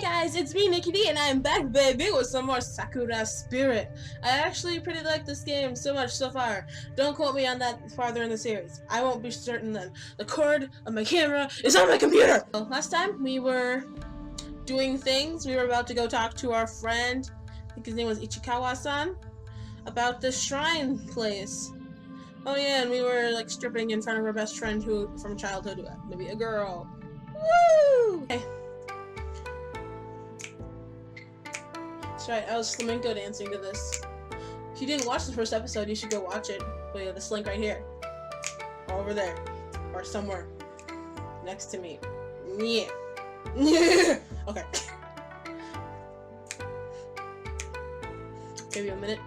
guys, it's me, Nikki D, and I'm back, baby, with some more Sakura Spirit. I actually pretty like this game so much so far. Don't quote me on that farther in the series. I won't be certain then. The cord of my camera is on my computer! Well, last time, we were doing things. We were about to go talk to our friend, I think his name was Ichikawa-san, about this shrine place. Oh yeah, and we were like stripping in front of our best friend from childhood, maybe a girl. Woo! Okay. That's right, I was flamenco dancing to this. If you didn't watch the first episode, you should go watch it. But yeah, this link right here. Or over there. Or somewhere. Next to me. Yeah. Okay. Give you a minute.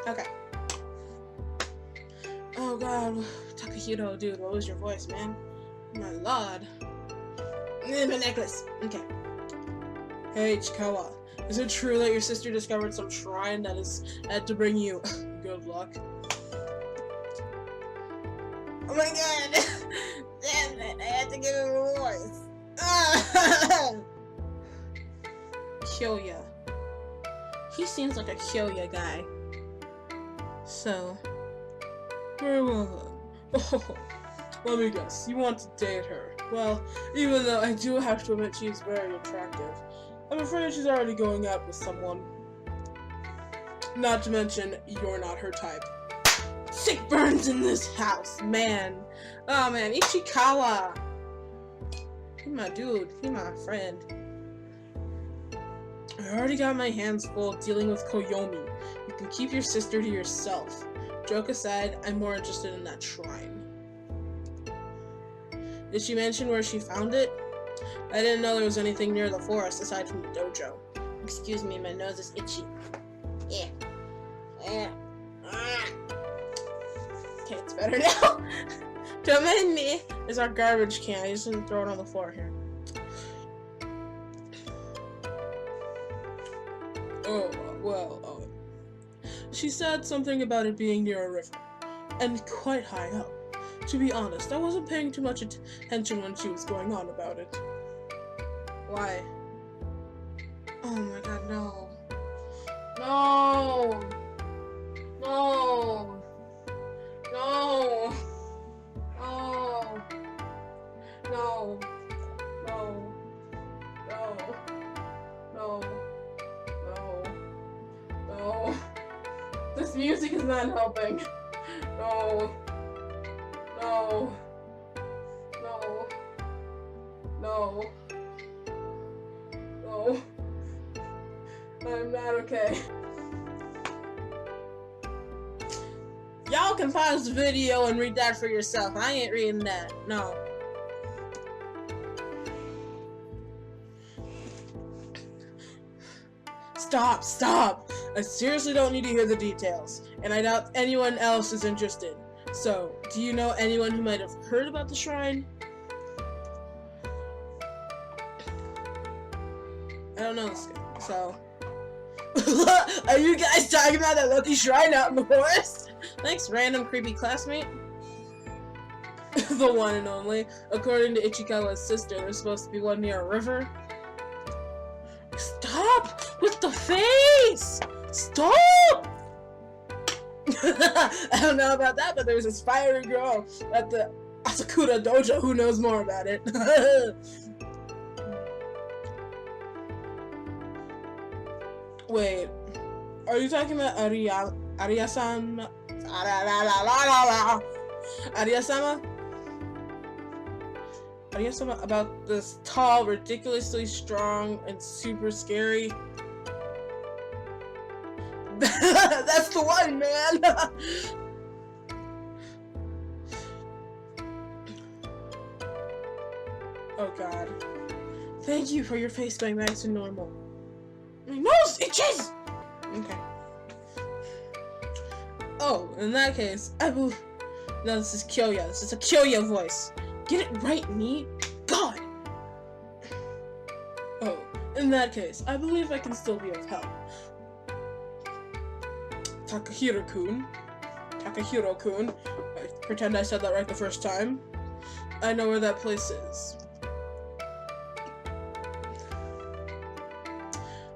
Okay. Oh god, Takahiro, dude, what was your voice, man? My lord. My necklace. Okay. Hey, Chikawa, is it true that your sister discovered some shrine that had to bring you good luck? Oh my god! Damn it, I had to give him a voice. Kyoya. He seems like a Kyoya guy. So, very well then. Oh, let me guess, you want to date her. Well, even though I do have to admit she's very attractive, I'm afraid she's already going out with someone. Not to mention, you're not her type. Sick burns in this house, man. Oh man, Ichikawa. He's my dude, he's my friend. I already got my hands full dealing with Koyomi. You can keep your sister to yourself. Joke aside, I'm more interested in that shrine. Did she mention where she found it? I didn't know there was anything near the forest aside from the dojo. Excuse me, my nose is itchy. Yeah. Yeah. Okay, it's better now. Don't mind me. There's our garbage can. I just didn't throw it on the floor here. Oh, well, she said something about it being near a river, and quite high up. To be honest, I wasn't paying too much attention when she was going on about it. Why? Oh my god, no. No! No! No! Oh! No! No! No! No! No. This music is not helping. No. No. No. No. No. I'm not okay. Y'all can pause the video and read that for yourself. I ain't reading that. No. Stop! I seriously don't need to hear the details, and I doubt anyone else is interested. So, do you know anyone who might have heard about the shrine? I don't know this guy, so... Are you guys talking about that lucky shrine out in the forest? Thanks, random creepy classmate. The one and only. According to Ichikawa's sister, there's supposed to be one near a river. Stop with the face! Stop! I don't know about that, but there's this fiery girl at the Sakura dojo who knows more about it. Wait, are you talking about Arya-sama? Arya-sama about this tall, ridiculously strong, and super scary? That's the one, man! Oh god. Thank you for your face going back to normal. My nose itches! Okay. Oh, in that case, I believe... No, this is Kyoya. This is a Kyoya voice. Get it right, me? God! Oh, in that case, I believe I can still be of help. Takahiro-kun. Takahiro-kun. I pretend I said that right the first time. I know where that place is.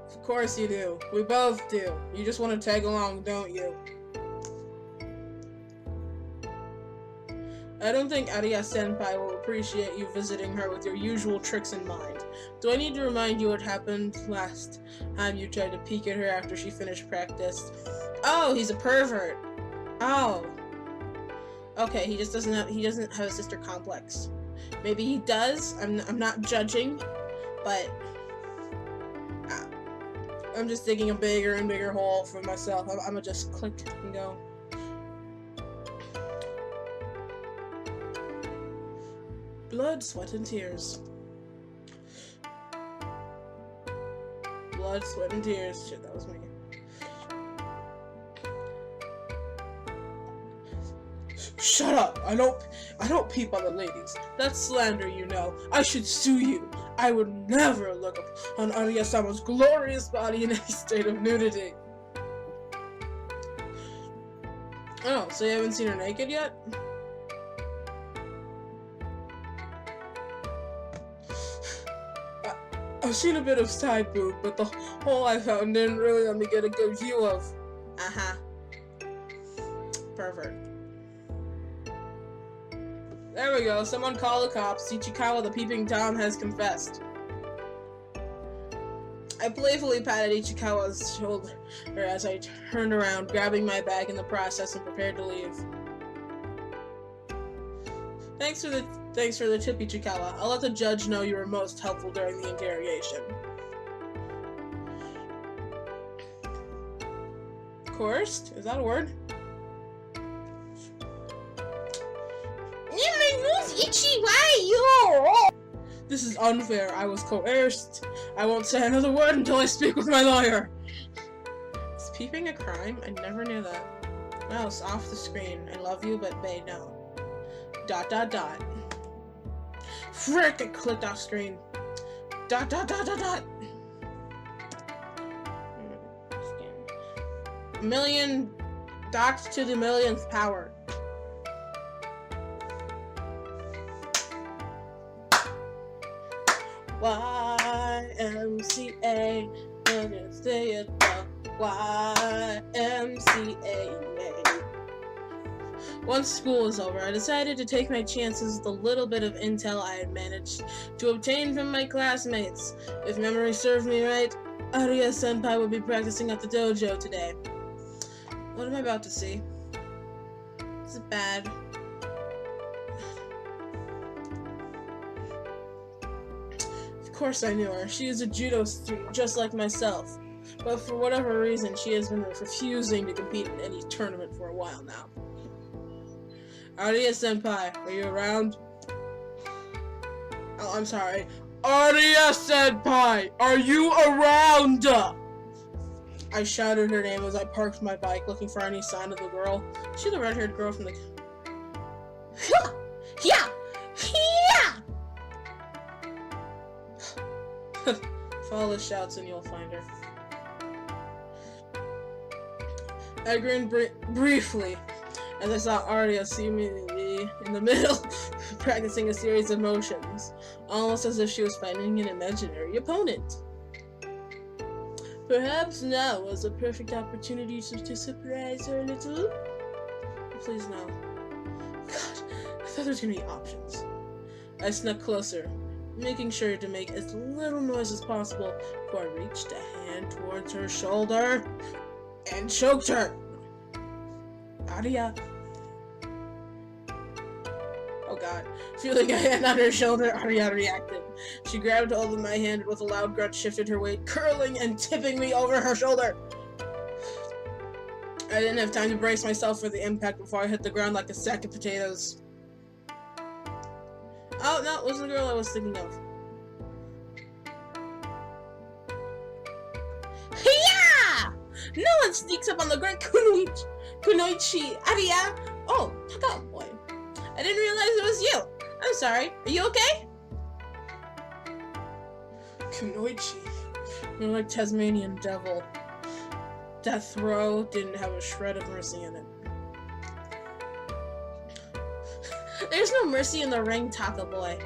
Of course you do. We both do. You just want to tag along, don't you? I don't think Arya-senpai will appreciate you visiting her with your usual tricks in mind. Do I need to remind you what happened last time you tried to peek at her after she finished practice? Oh, he's a pervert. Oh. Okay, he doesn't have a sister complex. Maybe he does. I'm not judging, but I'm just digging a bigger and bigger hole for myself. I'm gonna just click and go. Blood, sweat, and tears. Blood, sweat, and tears. Shit, that was me. Shut up! I don't peep on the ladies. That's slander, you know. I should sue you. I would never look on Arya-sama's glorious body in any state of nudity. Oh, so you haven't seen her naked yet? I've seen a bit of side boob, but the hole I found didn't really let me get a good view of. Uh-huh. Pervert. There we go. Someone call the cops. Ichikawa the peeping Tom has confessed. I playfully patted Ichikawa's shoulder as I turned around, grabbing my bag in the process and prepared to leave. Thanks for the tip, Ichikawa. I'll let the judge know you were most helpful during the interrogation. Coerced? Is that a word? This is unfair. I was coerced. I won't say another word until I speak with my lawyer. Is peeping a crime? I never knew that. Mouse, off the screen. I love you, but bae, no. ... Frick! I clicked off screen. ... Million docked to the millionth power. YMCA, and stay at the YMCA. Once school was over, I decided to take my chances with the little bit of intel I had managed to obtain from my classmates. If memory served me right, Arya-senpai would be practicing at the dojo today. What am I about to see? Is it bad? Of course I knew her. She is a judo student, just like myself. But for whatever reason, she has been refusing to compete in any tournament for a while now. Arya-senpai, are you around? Oh, I'm sorry. Arya-senpai, are you around? I shouted her name as I parked my bike, looking for any sign of the girl. She's the red-haired girl from the... Yeah! Follow the shouts and you'll find her. I grinned briefly as I saw Arya seemingly in the middle, practicing a series of motions, almost as if she was fighting an imaginary opponent. Perhaps now was a perfect opportunity to surprise her a little. Please no. God, I thought there was gonna be options. I snuck closer, making sure to make as little noise as possible before I reached a hand towards her shoulder and choked her. Arya. Oh god. Feeling a hand on her shoulder, Arya reacted. She grabbed hold of my hand and with a loud grunt shifted her weight, curling and tipping me over her shoulder. I didn't have time to brace myself for the impact before I hit the ground like a sack of potatoes. Oh, no, it wasn't the girl I was thinking of. Hiya! No one sneaks up on the great Kunoichi, Arya! Oh, Taka boy. I didn't realize it was you. I'm sorry. Are you okay? Kunoichi. You're like Tasmanian devil. death row didn't have a shred of mercy in it. There's no mercy in the ring, Taco Boy.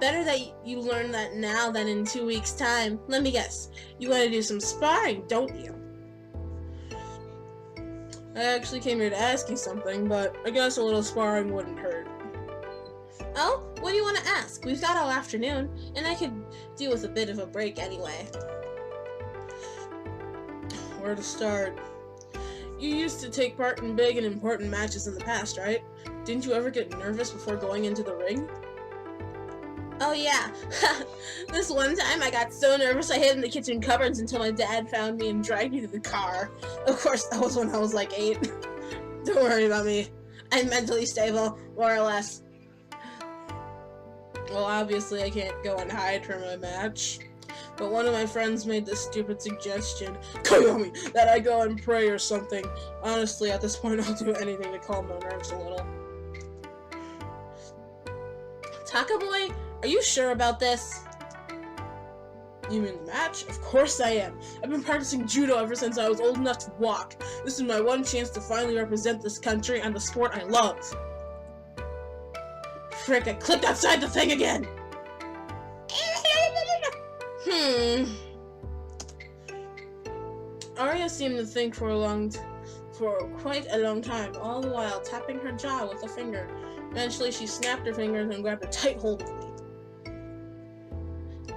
Better that you learn that now than in 2 weeks' time. Let me guess. You want to do some sparring, don't you? I actually came here to ask you something, but I guess a little sparring wouldn't hurt. Oh? What do you want to ask? We've got all afternoon, and I could do with a bit of a break anyway. Where to start? You used to take part in big and important matches in the past, right? Didn't you ever get nervous before going into the ring? Oh yeah, this one time I got so nervous I hid in the kitchen cupboards until my dad found me and dragged me to the car. Of course, that was when I was like 8. Don't worry about me. I'm mentally stable, more or less. Well, obviously I can't go and hide from a match. But one of my friends made this stupid suggestion, Koyomi, that I go and pray or something. Honestly, at this point I'll do anything to calm my nerves a little. Taco Boy? Are you sure about this? You mean the match? Of course I am. I've been practicing judo ever since I was old enough to walk. This is my one chance to finally represent this country and the sport I love. Frick, I clicked outside the thing again! Arya seemed to think for quite a long time, all the while tapping her jaw with a finger. Eventually, she snapped her fingers and grabbed a tight hold of me.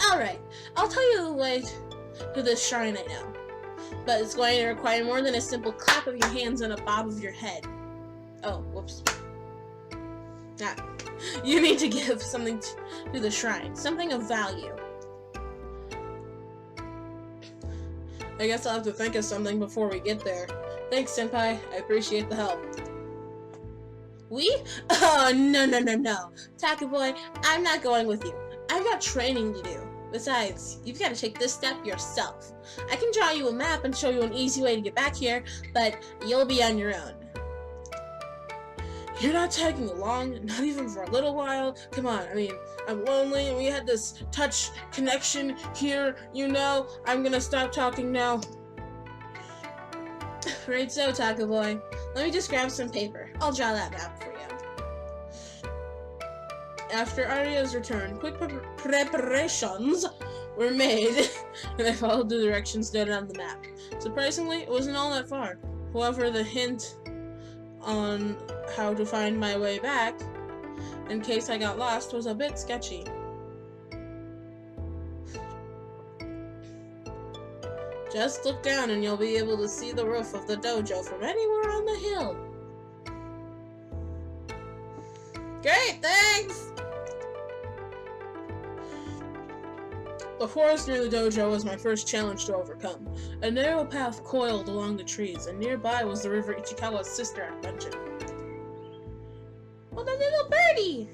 Alright, I'll tell you the way to this shrine I know. But it's going to require more than a simple clap of your hands and a bob of your head. Oh, whoops. You need to give something to the shrine. Something of value. I guess I'll have to think of something before we get there. Thanks, Senpai. I appreciate the help. We? Oh, no. Taco Boy, I'm not going with you. I've got training to do. Besides, you've got to take this step yourself. I can draw you a map and show you an easy way to get back here, but you'll be on your own. You're not tagging along, not even for a little while? Come on, I mean, I'm lonely and we had this touch connection here, you know? I'm gonna stop talking now. Right so, Taco Boy. Let me just grab some paper. I'll draw that map for you. After Arya's return, quick preparations were made, and I followed the directions noted on the map. Surprisingly, it wasn't all that far. However, the hint on how to find my way back, in case I got lost, was a bit sketchy. Just look down and you'll be able to see the roof of the dojo from anywhere on the hill. Great, thanks! The forest near the dojo was my first challenge to overcome. A narrow path coiled along the trees, and nearby was the river Ichikawa's sister had mentioned. Oh, the little birdie!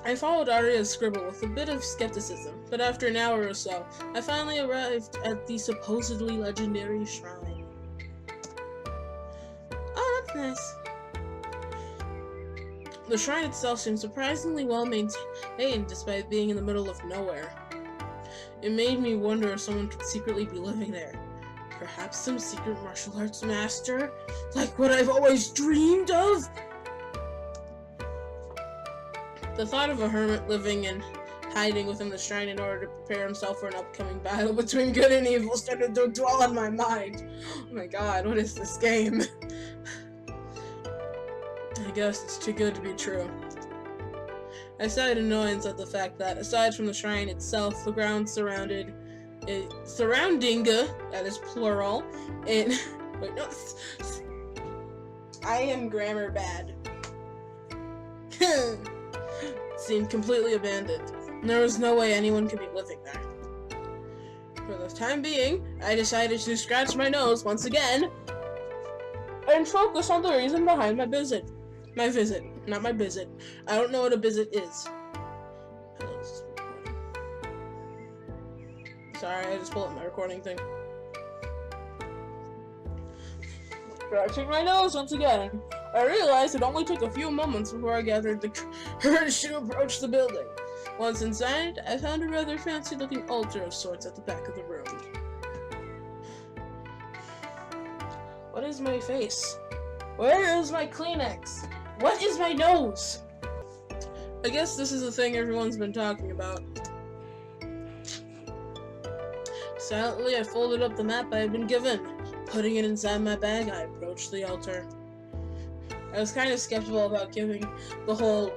I followed Arya's scribble with a bit of skepticism, but after an hour or so, I finally arrived at the supposedly legendary shrine. Oh, that's nice. The shrine itself seemed surprisingly well maintained despite being in the middle of nowhere. It made me wonder if someone could secretly be living there. Perhaps some secret martial arts master? Like what I've always dreamed of? The thought of a hermit living and hiding within the shrine in order to prepare himself for an upcoming battle between good and evil started to dwell on my mind. Oh my god, what is this game? I guess it's too good to be true. I sighed annoyance at the fact that, aside from the shrine itself, the ground surrounding, that is plural, wait, no, I am grammar bad. Seemed completely abandoned. There was no way anyone could be living there. For the time being, I decided to scratch my nose once again and focus on the reason behind my visit. My visit, not my visit. I don't know what a visit is. Sorry, I just pulled up my recording thing. Scratching my nose once again. I realized it only took a few moments before I gathered the courage to approach the building. Once inside, I found a rather fancy-looking altar of sorts at the back of the room. What is my face? Where is my Kleenex? What is my nose? I guess this is the thing everyone's been talking about. Silently, I folded up the map I had been given. Putting it inside my bag, I approached the altar. I was kind of skeptical about giving the whole...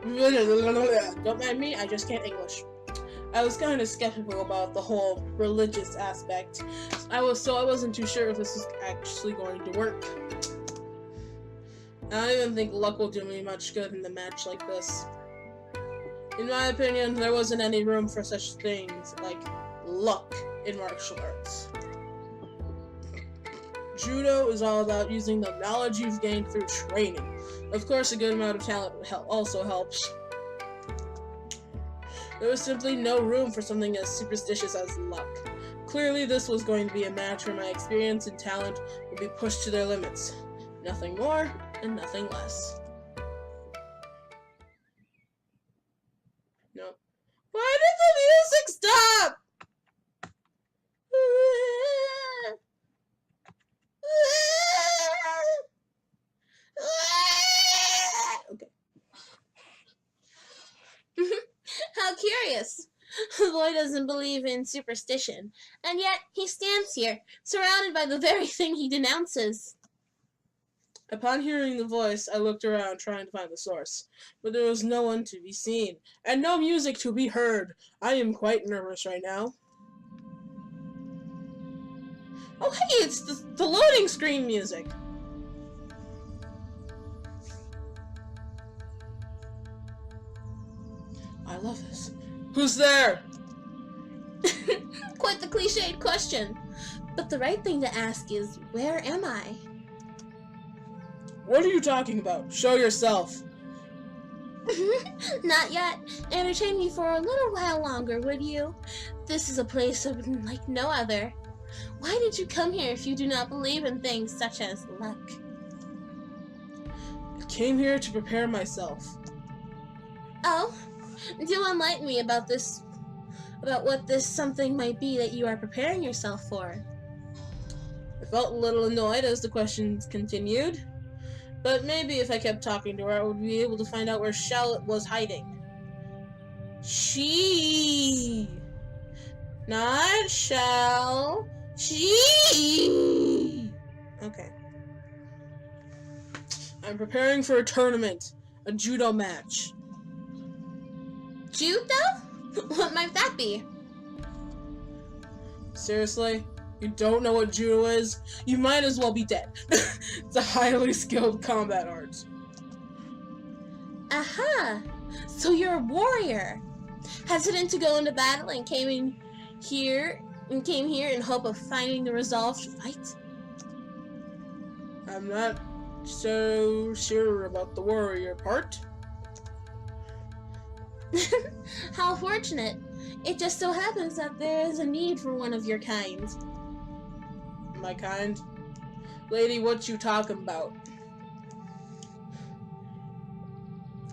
Don't mind me, I just can't English. I was kind of skeptical about the whole religious aspect. I wasn't too sure if this was actually going to work. I don't even think luck will do me much good in a match like this. In my opinion, there wasn't any room for such things like luck in martial arts. Judo is all about using the knowledge you've gained through training. Of course, a good amount of talent also helps. There was simply no room for something as superstitious as luck. Clearly, this was going to be a match where my experience and talent would be pushed to their limits. Nothing more and nothing less. No. Why did the music stop? Okay. How curious. The boy doesn't believe in superstition, and yet he stands here, surrounded by the very thing he denounces. Upon hearing the voice, I looked around trying to find the source, but there was no one to be seen, and no music to be heard. I am quite nervous right now. Oh hey, it's the loading screen music! I love this. Who's there? Quite the cliched question. But the right thing to ask is, where am I? What are you talking about? Show yourself. Not yet. Entertain me for a little while longer, would you? This is a place like no other. Why did you come here if you do not believe in things such as luck? I came here to prepare myself. Oh? Do enlighten me about what this something might be that you are preparing yourself for. I felt a little annoyed as the questions continued, but maybe if I kept talking to her, I would be able to find out where Charlotte was hiding. She, not Shell. She. Okay. I'm preparing for a tournament, a judo match. Judo? What might that be? Seriously? You don't know what judo is? You might as well be dead. It's a highly skilled combat art. Aha! So you're a warrior. Hesitant to go into battle and came here in hope of finding the resolve to fight? I'm not so sure about the warrior part. How fortunate. It just so happens that there is a need for one of your kind. My kind? Lady, what you talking about?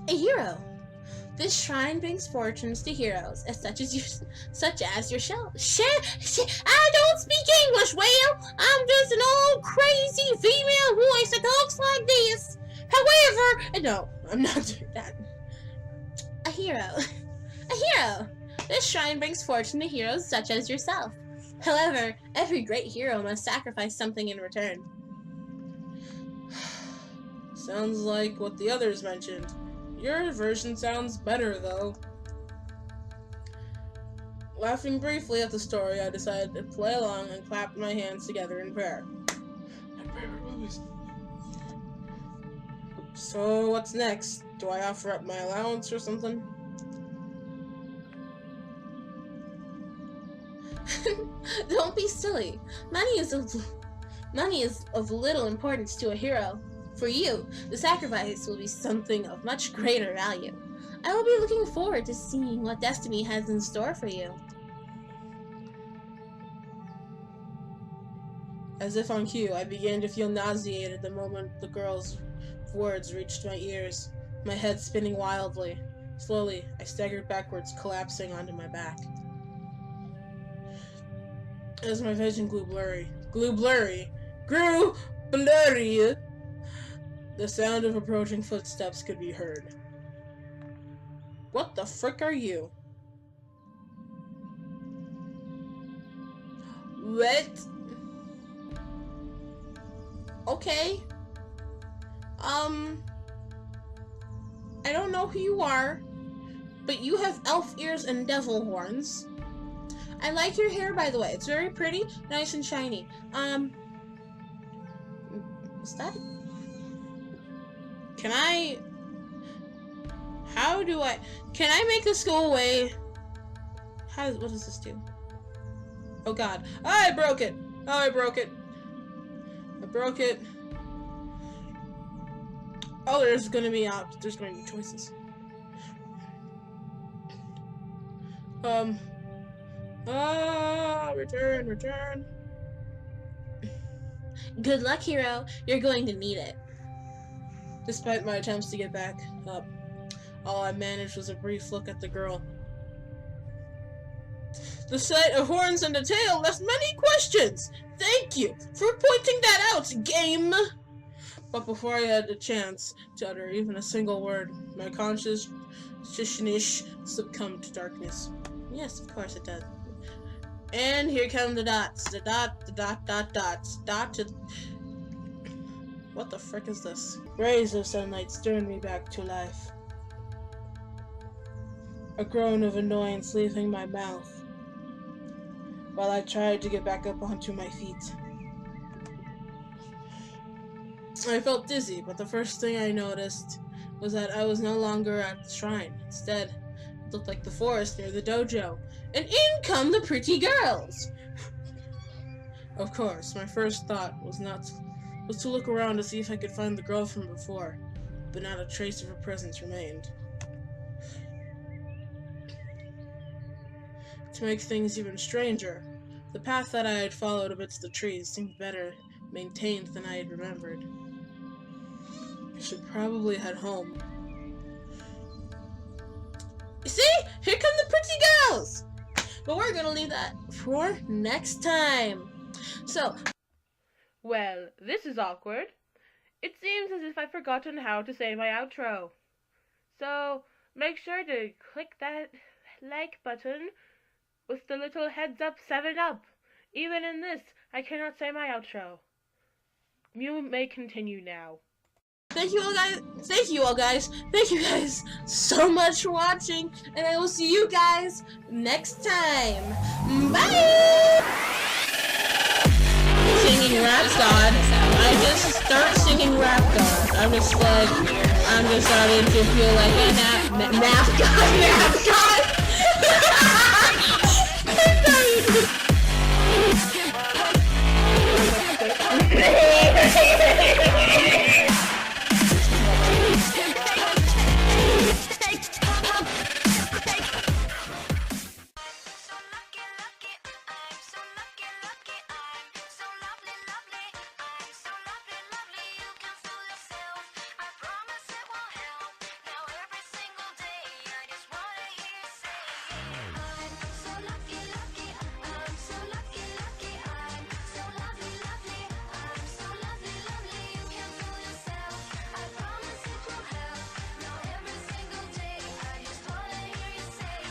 A hero. This shrine brings fortunes to heroes, such as yourself. I don't speak English well. I'm just an old crazy female voice that talks like this. However, no, I'm not doing that. A hero. A hero. This shrine brings fortune to heroes such as yourself. However, every great hero must sacrifice something in return. Sounds like what the others mentioned. Your version sounds better, though. Laughing briefly at the story, I decided to play along and clapped my hands together in prayer. My favorite movies. So, what's next? Do I offer up my allowance or something? Don't be silly. Money is of little importance to a hero. For you, the sacrifice will be something of much greater value. I will be looking forward to seeing what destiny has in store for you. As if on cue, I began to feel nauseated the moment the girl's words reached my ears, my head spinning wildly. Slowly, I staggered backwards, collapsing onto my back. As my vision grew blurry, grew blurry. The sound of approaching footsteps could be heard. What the frick are you? What? Okay. I don't know who you are, but you have elf ears and devil horns. I like your hair, by the way. It's very pretty, nice and shiny. Is that? Can I make this go away? What does this do? Oh god. I broke it! Oh, I broke it. I broke it. Oh, there's gonna be choices. Return. Good luck, hero. You're going to need it. Despite my attempts to get back up, all I managed was a brief look at the girl. The sight of horns and a tail left many questions. Thank you for pointing that out, game. But before I had a chance to utter even a single word, my consciousness succumbed to darkness. Yes, of course it does. And here come the dots. The dots. What the frick is this? Rays of sunlight stirred me back to life. A groan of annoyance leaving my mouth while I tried to get back up onto my feet. I felt dizzy, but the first thing I noticed was that I was no longer at the shrine. Instead, it looked like the forest near the dojo. And in come the pretty girls! Of course, my first thought was to look around to see if I could find the girl from before, but not a trace of her presence remained. To make things even stranger, the path that I had followed amidst the trees seemed better maintained than I had remembered. I should probably head home. See? Here come the pretty girls! But we're gonna leave that for next time. So, well, this is awkward. It seems as if I've forgotten how to say my outro. So, make sure to click that like button with the little heads up 7-up. Even in this, I cannot say my outro. You may continue now. Thank you all guys. Thank you guys so much for watching, and I will see you guys next time. Bye! Singing Rap God. I just start singing Rap God. I'm just starting to feel like a nap God.